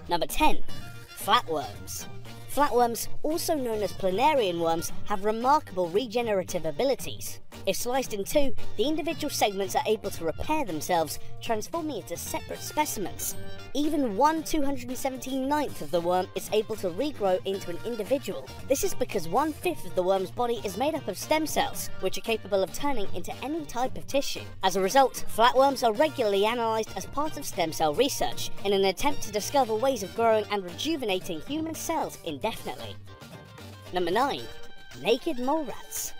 Number 10. Flatworms. Flatworms, also known as planarian worms, have remarkable regenerative abilities. If sliced in two, the individual segments are able to repair themselves, transforming into separate specimens. Even 1/279th of the worm is able to regrow into an individual. This is because 1/5 of the worm's body is made up of stem cells, which are capable of turning into any type of tissue. As a result, flatworms are regularly analysed as part of stem cell research, in an attempt to discover ways of growing and rejuvenating human cells indefinitely. Number 9. Naked mole rats.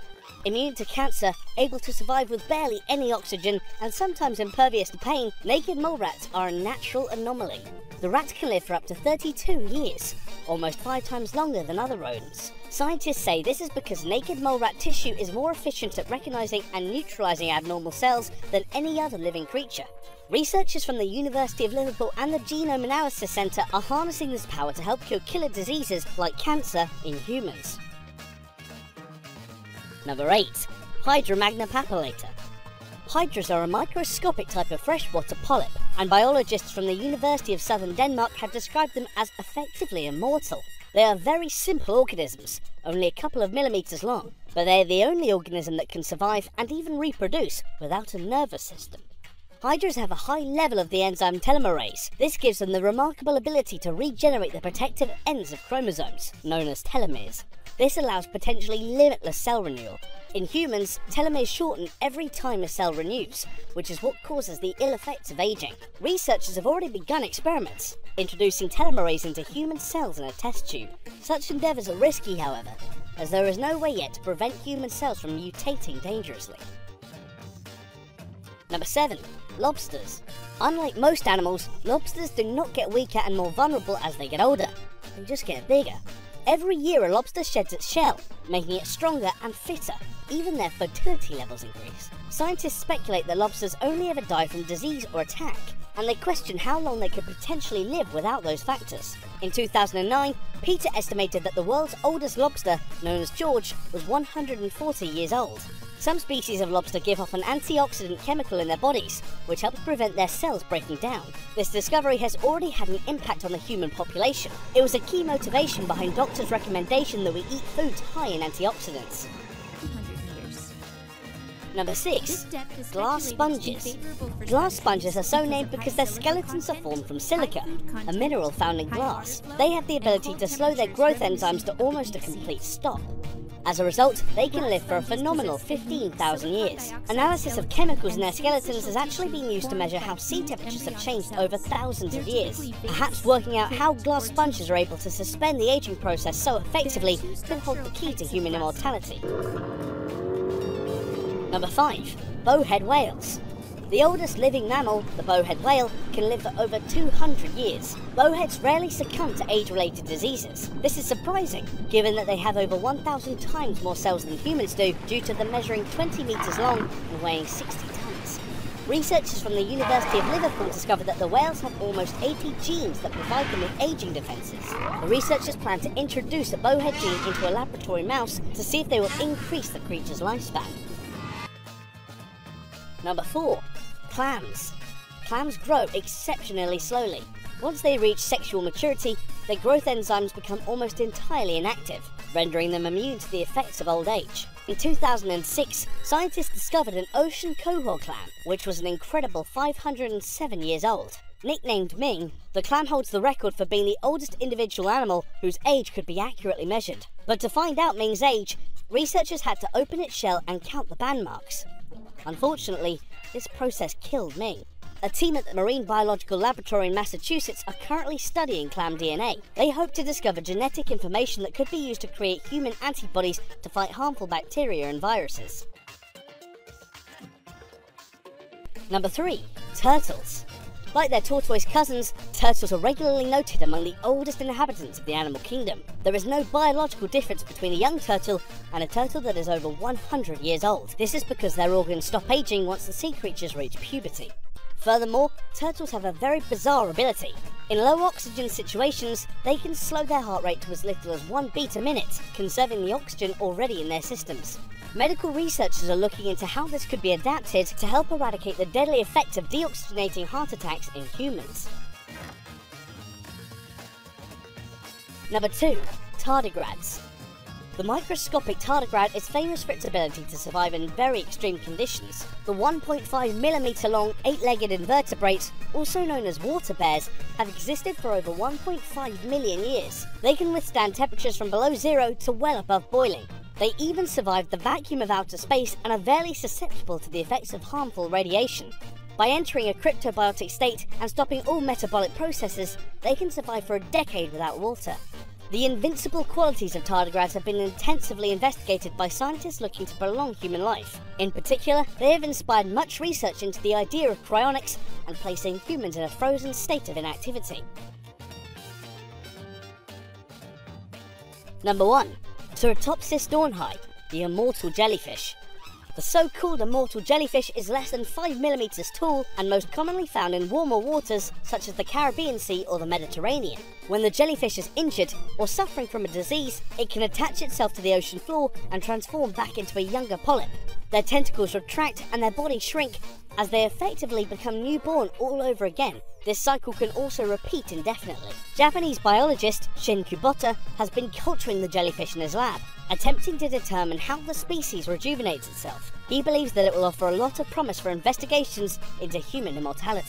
Immune to cancer, able to survive with barely any oxygen, and sometimes impervious to pain, naked mole rats are a natural anomaly. The rat can live for up to 32 years, almost 5 times longer than other rodents. Scientists say this is because naked mole rat tissue is more efficient at recognising and neutralising abnormal cells than any other living creature. Researchers from the University of Liverpool and the Genome Analysis Centre are harnessing this power to help cure killer diseases like cancer in humans. Number 8. Hydra magna papillator. Hydras are a microscopic type of freshwater polyp, and biologists from the University of Southern Denmark have described them as effectively immortal. They are very simple organisms, only a couple of millimeters long, but they are the only organism that can survive and even reproduce without a nervous system. Hydras have a high level of the enzyme telomerase. This gives them the remarkable ability to regenerate the protective ends of chromosomes, known as telomeres. This allows potentially limitless cell renewal. In humans, telomeres shorten every time a cell renews, which is what causes the ill effects of aging. Researchers have already begun experiments, introducing telomerase into human cells in a test tube. Such endeavours are risky, however, as there is no way yet to prevent human cells from mutating dangerously. Number 7. Lobsters. Unlike most animals, lobsters do not get weaker and more vulnerable as they get older. They just get bigger. Every year a lobster sheds its shell, making it stronger and fitter. Even their fertility levels increase. Scientists speculate that lobsters only ever die from disease or attack, and they question how long they could potentially live without those factors. In 2009, PETA estimated that the world's oldest lobster, known as George, was 140 years old. Some species of lobster give off an antioxidant chemical in their bodies, which helps prevent their cells breaking down. This discovery has already had an impact on the human population. It was a key motivation behind doctors' recommendation that we eat foods high in antioxidants. Number 6. Glass sponges. Glass sponges are so named because their skeletons are formed from silica, a mineral found in glass. They have the ability to slow their growth enzymes to almost a complete stop. As a result, they can live for a phenomenal 15,000 years. Analysis of chemicals in their skeletons has actually been used to measure how sea temperatures have changed over thousands of years. Perhaps working out how glass sponges are able to suspend the aging process so effectively could hold the key to human immortality. Number 5. Bowhead whales. The oldest living mammal, the bowhead whale, can live for over 200 years. Bowheads rarely succumb to age-related diseases. This is surprising, given that they have over 1,000 times more cells than humans do, due to them measuring 20 meters long and weighing 60 tons. Researchers from the University of Liverpool discovered that the whales have almost 80 genes that provide them with aging defenses. The researchers plan to introduce a bowhead gene into a laboratory mouse to see if they will increase the creature's lifespan. Number 4. Clams. Clams grow exceptionally slowly. Once they reach sexual maturity, their growth enzymes become almost entirely inactive, rendering them immune to the effects of old age. In 2006, scientists discovered an ocean cohort clam, which was an incredible 507 years old. Nicknamed Ming, the clam holds the record for being the oldest individual animal whose age could be accurately measured. But to find out Ming's age, researchers had to open its shell and count the band marks. Unfortunately, this process killed Ming. A team at the Marine Biological Laboratory in Massachusetts are currently studying clam DNA. They hope to discover genetic information that could be used to create human antibodies to fight harmful bacteria and viruses. Number 3. Turtles. Like their tortoise cousins, turtles are regularly noted among the oldest inhabitants of the animal kingdom. There is no biological difference between a young turtle and a turtle that is over 100 years old. This is because their organs stop aging once the sea creatures reach puberty. Furthermore, turtles have a very bizarre ability. In low oxygen situations, they can slow their heart rate to as little as 1 beat a minute, conserving the oxygen already in their systems. Medical researchers are looking into how this could be adapted to help eradicate the deadly effect of deoxygenating heart attacks in humans. Number 2. Tardigrades. The microscopic tardigrade is famous for its ability to survive in very extreme conditions. The 1.5mm long 8-legged invertebrates, also known as water bears, have existed for over 1.5 million years. They can withstand temperatures from below zero to well above boiling. They even survive the vacuum of outer space and are very susceptible to the effects of harmful radiation. By entering a cryptobiotic state and stopping all metabolic processes, they can survive for a decade without water. The invincible qualities of tardigrades have been intensively investigated by scientists looking to prolong human life. In particular, they have inspired much research into the idea of cryonics and placing humans in a frozen state of inactivity. Number 1. Ceratopsis doornii, the immortal jellyfish. The so-called immortal jellyfish is less than 5mm tall and most commonly found in warmer waters such as the Caribbean Sea or the Mediterranean. When the jellyfish is injured or suffering from a disease, it can attach itself to the ocean floor and transform back into a younger polyp. Their tentacles retract and their bodies shrink as they effectively become newborn all over again. This cycle can also repeat indefinitely. Japanese biologist Shin Kubota has been culturing the jellyfish in his lab, attempting to determine how the species rejuvenates itself. He believes that it will offer a lot of promise for investigations into human immortality.